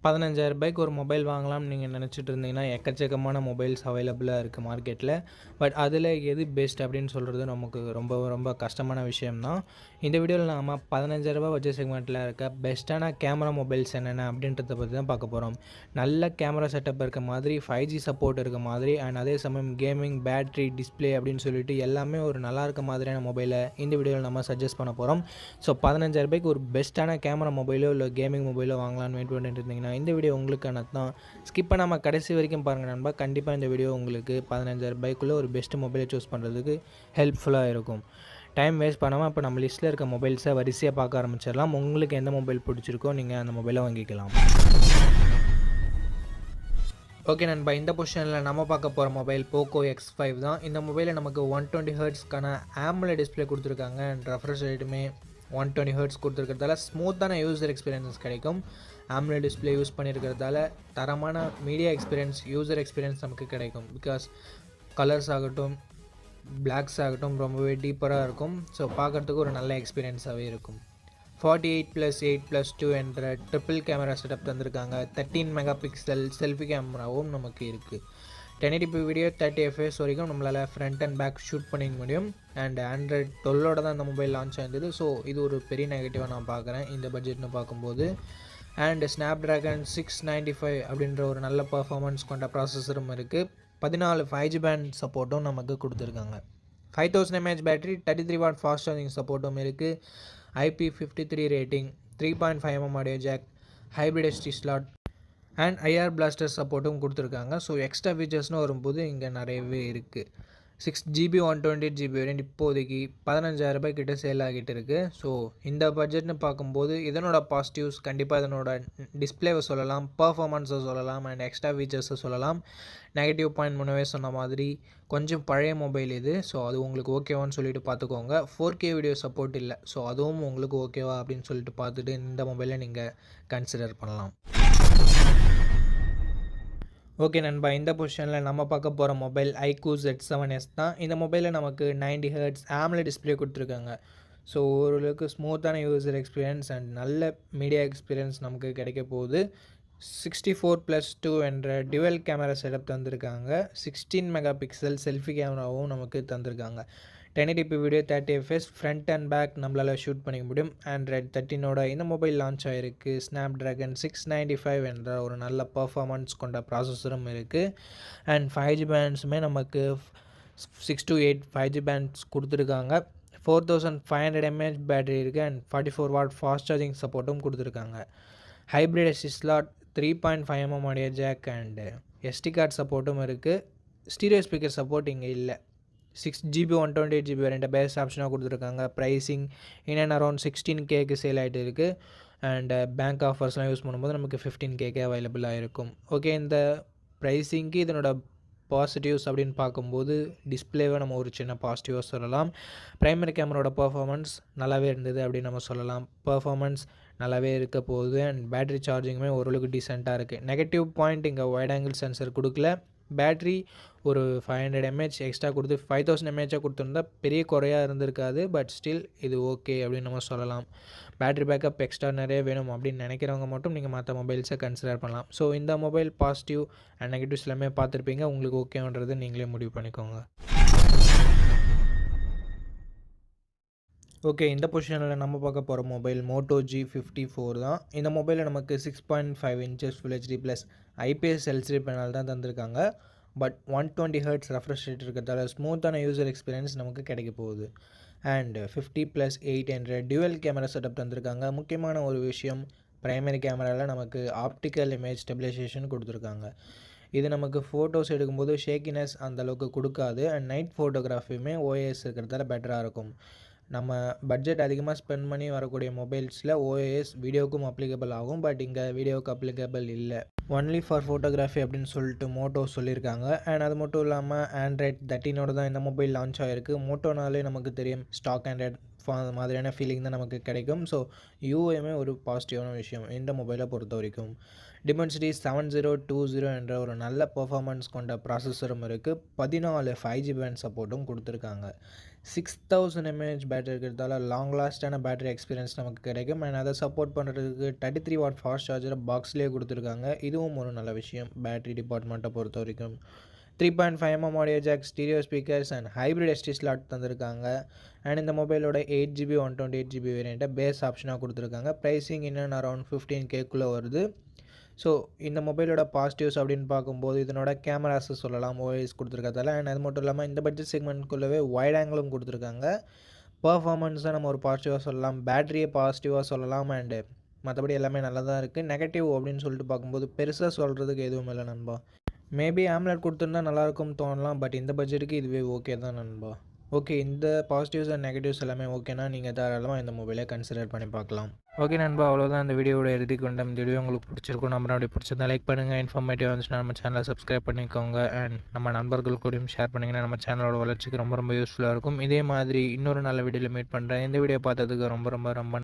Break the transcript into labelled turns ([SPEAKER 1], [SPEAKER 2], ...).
[SPEAKER 1] ரூ. 15,000 ஒரு மொபைல் வாங்கலாம்னு நீங்கள் நினச்சிட்டு இருந்தீங்கன்னா எக்கச்சக்கமான மொபைல்ஸ் அவைலபிளாக இருக்குது மார்க்கெட்டில். பட் அதில் எது பெஸ்ட் அப்படின்னு சொல்கிறது நமக்கு ரொம்ப ரொம்ப கஷ்டமான விஷயம்தான். இந்த வீடியோவில் நாம் ரூ. 15,000 பட்ஜெட் செக்மெண்ட்டில் இருக்க பெஸ்ட்டான கேமரா மொபைல்ஸ் என்னென்ன அப்படின்றத பற்றி தான் பார்க்க போகிறோம். நல்ல கேமரா செட்டப் இருக்க மாதிரி, 5G சப்போர்ட் இருக்க மாதிரி, அண்ட் அதே சமயம் கேமிங், பேட்ரி, டிஸ்பிளே அப்படின்னு சொல்லிட்டு எல்லாமே ஒரு நல்லா இருக்க மாதிரியான மொபைலை இந்த வீடியோவில் நம்ம சஜஸ்ட் பண்ண போகிறோம். ஸோ ரூ. 15,000 ஒரு பெஸ்ட்டான கேமரா மொபைலோ இல்லை கேமிங் மொபைலோ வாங்கலாம்னு வெயிட் பண்ணிட்டு இருந்தீங்கன்னா இந்த வீடியோ உங்களுக்கான தான். ஸ்கிப் பண்ணாமல் கடைசி வரைக்கும் பாருங்கள் நண்பா. கண்டிப்பாக இந்த வீடியோ உங்களுக்கு ரூ. 15,000 ஒரு பெஸ்ட் மொபைலை சூஸ் பண்ணுறதுக்கு ஹெல்ப்ஃபுல்லாக இருக்கும். டைம் வேஸ்ட் பண்ணாமல் இப்போ நம்ம லிஸ்ட்டில் இருக்க மொபைல்ஸை வரிசையாக பார்க்க ஆரம்பிச்சிடலாம். உங்களுக்கு எந்த மொபைல் பிடிச்சிருக்கோ நீங்கள் அந்த மொபைலை வாங்கிக்கலாம். ஓகே நண்பா, இந்த பொசிஷனில் நம்ம பார்க்க போகிற மொபைல் போக்கோ X5 தான். இந்த மொபைலில் நமக்கு 120 ஹெர்ட்ஸ்க்கான AMOLED டிஸ்பிளே கொடுத்துருக்காங்க. அண்ட் ரெஃப்ரெஷ் ரேட்டுமே 120 ஹெர்ட்ஸ் கொடுத்துருக்கிறதால ஸ்மூத்தான யூசர் எக்ஸ்பீரியன்ஸ் கிடைக்கும். AMOLED டிஸ்பிளே யூஸ் பண்ணியிருக்கிறதால தரமான மீடியா எக்ஸ்பீரியன்ஸ், யூசர் எக்ஸ்பீரியன்ஸ் நமக்கு கிடைக்கும். பிகாஸ் கலர்ஸ் ஆகட்டும், பிளாக்ஸ் ஆகட்டும் ரொம்பவே டீப்பராக இருக்கும். ஸோ பார்க்குறதுக்கு ஒரு நல்ல எக்ஸ்பீரியன்ஸாகவே இருக்கும். 48+8+2 என்ற ட்ரிபிள் கேமரா செட்டப் தந்திருக்காங்க. 13 மெகா பிக்சல் செல்ஃபி கேமராவும் நமக்கு இருக்குது. 1080p வீடியோ 30 fps வரைக்கும் நம்மளால் ஃப்ரண்ட் அண்ட் பேக் ஷூட் பண்ணிக்க முடியும். அண்ட் Android 12ஓட தான் இந்த மொபைல் லான்ச் ஆயிருந்தது. ஸோ இது ஒரு பெரிய நெகட்டிவாக நான் பார்க்குறேன் இந்த பட்ஜெட்னு பார்க்கும்போது. அண்ட் Snapdragon 695 அப்படின்ற ஒரு நல்ல பர்ஃபார்மன்ஸ் கொண்ட ப்ராசஸரும் இருக்குது. 14 5G பேண்ட் சப்போர்ட்டும் நமக்கு கொடுத்துருக்காங்க. 5000 mAh battery, 33 watt fast charging சப்போர்ட்டும் இருக்குது. IP53 rating, 3.5 mm audio jack, hybrid SD slot and IR blaster சப்போர்ட்டும் கொடுத்துருக்காங்க. ஸோ எக்ஸ்ட்ரா ஃபீச்சர்ஸ்னு வரும்போது இங்கே நிறையவே இருக்குது. 6GB 128GB வேரியன்ட் இப்போதைக்கு ரூ. 15,000 கிட்ட சேல் ஆகிட்டு இருக்குது. ஸோ இந்த பட்ஜெட்னு பார்க்கும்போது இதனோட பாசிட்டிவ்ஸ் கண்டிப்பாக இதனோட டிஸ்பிளேவை சொல்லலாம், பர்ஃபார்மன்ஸை சொல்லலாம், அண்ட் எக்ஸ்ட்ரா ஃபீச்சர்ஸை சொல்லலாம். நெகட்டிவ் பாயிண்ட் முன்னவே சொன்ன மாதிரி கொஞ்சம் பழைய மொபைல் இது. ஸோ அது உங்களுக்கு ஓகேவான்னு சொல்லிட்டு பார்த்துக்கோங்க. 4K வீடியோ சப்போர்ட் இல்லை. ஸோ அதுவும் உங்களுக்கு ஓகேவா அப்படின்னு சொல்லிட்டு பார்த்துட்டு இந்த மொபைலை நீங்கள் கன்சிடர் பண்ணலாம். ஓகே நண்பா, இந்த பொசிஷனில் நம்ம பார்க்க போகிற மொபைல் iQOO Z7s தான். இந்த மொபைலில் நமக்கு 90 ஹெர்ட்ஸ் AMOLED டிஸ்பிளே கொடுத்துருக்காங்க. ஸோ ஓரளவுக்கு ஸ்மூத்தான யூசர் எக்ஸ்பீரியன்ஸ் அண்ட் நல்ல மீடியா எக்ஸ்பீரியன்ஸ் நமக்கு கிடைக்க போகுது. 64+2 என்ற டியூவல் கேமரா செட்டப் தந்திருக்காங்க. 16 மெகா பிக்சல் செல்ஃபி கேமராவும் நமக்கு தந்திருக்காங்க. 1080p video 30 fps front and back நம்மளால் ஷூட் பண்ணிக்க முடியும். Android 13ஓட இந்த மொபைல் லான்ச் ஆகிருக்கு. Snapdragon 695 என்ற ஒரு நல்ல பர்ஃபார்மன்ஸ் கொண்ட ப்ராசஸரும் இருக்குது. அண்ட் 5G பேண்ட்ஸுமே நமக்கு 6 to 8 5G பேண்ட்ஸ் கொடுத்துருக்காங்க. 4500 mAh பேட்டரி இருக்குது. அண்ட் 44 வாட் ஃபாஸ்ட் சார்ஜிங் சப்போர்ட்டும் கொடுத்துருக்காங்க. Hybrid SD slot, 3.5 mm audio jack and SD card சப்போர்ட்டும் இருக்குது. ஸ்டீரியோ ஸ்பீக்கர் சப்போர்ட் இங்கே இல்லை. 6GB 128GB வேரியண்ட்டை பேஸ்ட் ஆப்ஷனாக கொடுத்துருக்காங்க. ப்ரைஸிங் இன் அண்ட் அரௌண்ட் 16Kக்கு சேல் ஆகிட்டு இருக்குது. அண்ட் பேங்க் ஆஃபர்ஸ்லாம் யூஸ் பண்ணும்போது நமக்கு 15Kக்கு அவைலபிளாக இருக்கும். ஓகே, இந்த ப்ரைஸிங்க்கு இதனோட பாசிட்டிவ்ஸ் அப்படின்னு பார்க்கும்போது டிஸ்பிளேவை நம்ம ஒரு சின்ன பாசிட்டிவாக சொல்லலாம். ப்ரைமரி கேமராவோட பர்ஃபார்மன்ஸ் நல்லாவே இருந்தது அப்படின்னு நம்ம சொல்லலாம். பர்ஃபார்மன்ஸ் நல்லாவே இருக்க போகுது. அண்ட் பேட்டரி சார்ஜிங்குமே ஓரளவுக்கு டீசெண்டாக இருக்குது. நெகட்டிவ் பாயிண்ட் இங்கே வைட் ஆங்கிள் சென்சர் கொடுக்கல. பேட்ரி ஒரு 500 mAh எக்ஸ்ட்ரா கொடுத்து 5000 mAh கொடுத்துருந்தா பெரிய குறையாக இருந்திருக்காது. பட் ஸ்டில் இது ஓகே அப்படின்னு நம்ம சொல்லலாம். பேட்ரி பேக்கப் எக்ஸ்ட்ரா நிறைய வேணும் அப்படின்னு நினைக்கிறவங்க மட்டும் நீங்கள் மற்ற மொபைல்ஸை கன்சிடர் பண்ணலாம். ஸோ இந்த மொபைல் பாசிட்டிவ் அண்ட் நெகட்டிவ்ஸ் எல்லாமே பார்த்துருப்பீங்க. உங்களுக்கு ஓகேன்றது நீங்களே முடிவு பண்ணிக்கோங்க. ஓகே, இந்த பொசிஷனில் நம்ம பார்க்க போகிற மொபைல் Moto G54 தான். இந்த மொபைலில் நமக்கு 6.5 inches Full HD + IPS LCD panel தான் தந்திருக்காங்க. பட் 120 ஹெர்ட்ஸ் ரெஃப்ரெஷ் ரேட் இருக்கிறதால ஸ்மூத்தான யூசர் எக்ஸ்பீரியன்ஸ் நமக்கு கிடைக்க போகுது. அண்ட் 50+8 என்ற டியூவல் கேமரா செட்டப் தந்திருக்காங்க. முக்கியமான ஒரு விஷயம், ப்ரைமரி கேமராவில் நமக்கு ஆப்டிக்கல் இமேஜ் ஸ்டெபிலைசேஷன் கொடுத்துருக்காங்க. இது நமக்கு ஃபோட்டோஸ் எடுக்கும்போது ஷேக்கினஸ் அந்தளவுக்கு கொடுக்காது. அண்ட் நைட் ஃபோட்டோகிராஃபியுமே OIS இருக்கிறதால பெட்டராக இருக்கும். நம்ம பட்ஜெட் அதிகமாக ஸ்பெண்ட் பண்ணி வரக்கூடிய மொபைல்ஸில் OIS வீடியோவுக்கும் அப்ளிகபிள் ஆகும். பட் இங்கே வீடியோவுக்கு அப்ளிகபிள் இல்லை. ஒன்லி ஃபார் ஃபோட்டோகிராஃபி அப்படின்னு சொல்லிட்டு மோட்டோ சொல்லியிருக்காங்க. அண்ட் அது மட்டும் இல்லாமல் Android 13ஓட தான் இந்த மொபைல் லான்ச் ஆகிருக்கு. மோட்டோனாலே நமக்கு தெரியும், ஸ்டாக் Android மாதிரியான ஃபீலிங் தான் நமக்கு கிடைக்கும். ஸோ யூஐயுமே ஒரு பாசிட்டிவான விஷயம் இந்த மொபைலை பொறுத்த வரைக்கும். Dimensity 7020 என்ற ஒரு நல்ல பெர்ஃபார்மன்ஸ் கொண்ட ப்ராசஸரும் இருக்குது. 14 5G பேண்ட் சப்போர்ட்டும் கொடுத்துருக்காங்க. 6000 mAh பேட்டரி இருக்கிறதால லாங் லாஸ்டான பேட்டரி எக்ஸ்பீரியன்ஸ் நமக்கு கிடைக்கும். அண்ட் அதை சப்போர்ட் பண்ணுறதுக்கு 33 வாட் ஃபாஸ்ட் சார்ஜரை பாக்ஸ்லேயே கொடுத்துருக்காங்க. இதுவும் ஒரு நல்ல விஷயம் பேட்டரி டிபார்ட்மெண்ட்டை பொறுத்த வரைக்கும். 3.5mm audio jack, stereo speakers and hybrid SD slot தந்திருக்காங்க. அண்ட் இந்த மொபைலோட 8GB 128GB வேரியண்ட்டை பேஸ் ஆப்ஷனாக கொடுத்துருக்காங்க. ப்ரைஸிங் இன்னும் அரௌண்ட் 15Kக்குள்ளே வருது. ஸோ இந்த மொபைலோட பாசிட்டிவ்ஸ் அப்படின்னு பார்க்கும்போது இதனோட கேமராஸை சொல்லலாம், ஓஎஸ் கொடுத்துருக்கதால. அண்ட் அது மட்டும் இல்லாமல் இந்த பட்ஜெட் செக்மெண்ட்குள்ளவே வைட் ஆங்கிளும் கொடுத்துருக்காங்க. பர்ஃபார்மன்ஸை நம்ம ஒரு பாசிட்டிவாக சொல்லலாம், பேட்டரியை பாசிட்டிவாக சொல்லலாம். அண்டு மற்றபடி எல்லாமே நல்லா தான் இருக்குது. நெகட்டிவ் அப்படின்னு சொல்லிட்டு பார்க்கும்போது பெருசாக சொல்கிறதுக்கு எதுவும் இல்லை நண்பா. மேபி ஆம்லெட் கொடுத்துருந்தா நல்லாயிருக்கும் தோணலாம். பட் இந்த பட்ஜெட்டுக்கு இதுவே ஓகே தான் நண்பா. ஓகே, இந்த பாசிட்டிவ்ஸ் அண்ட் நெகட்டிவ்ஸ் எல்லாமே ஓகேனா நீங்கள் தாராளமாக இந்த மொபைலை கன்சிடர் பண்ணி பார்க்கலாம். ஓகே நண்பா, அவ்வளோதான் இந்த வீடியோட இறுதி கொண்ட இந்த வீடியோ உங்களுக்கு பிடிச்சிருக்கும். நம்ம அப்படி பிடிச்சிருந்தா லைக் பண்ணுங்கள். இன்ஃபர்மேட்டிவ் வந்துச்சுன்னா நம்ம சேனலை சப்ஸ்கிரைப் பண்ணிக்கோங்க. அண்ட் நம்ம நண்பர்கள் கூடயும் ஷேர் பண்ணிங்கன்னா நம்ம சேனலோட வளர்ச்சிக்கு ரொம்ப யூஸ்ஃபுல்லாக இருக்கும். இதே மாதிரி இன்னொரு நல்ல வீடியோவில் மீட் பண்ணுறேன். இந்த வீடியோ பார்த்ததுக்கு ரொம்ப ரொம்ப ரொம்ப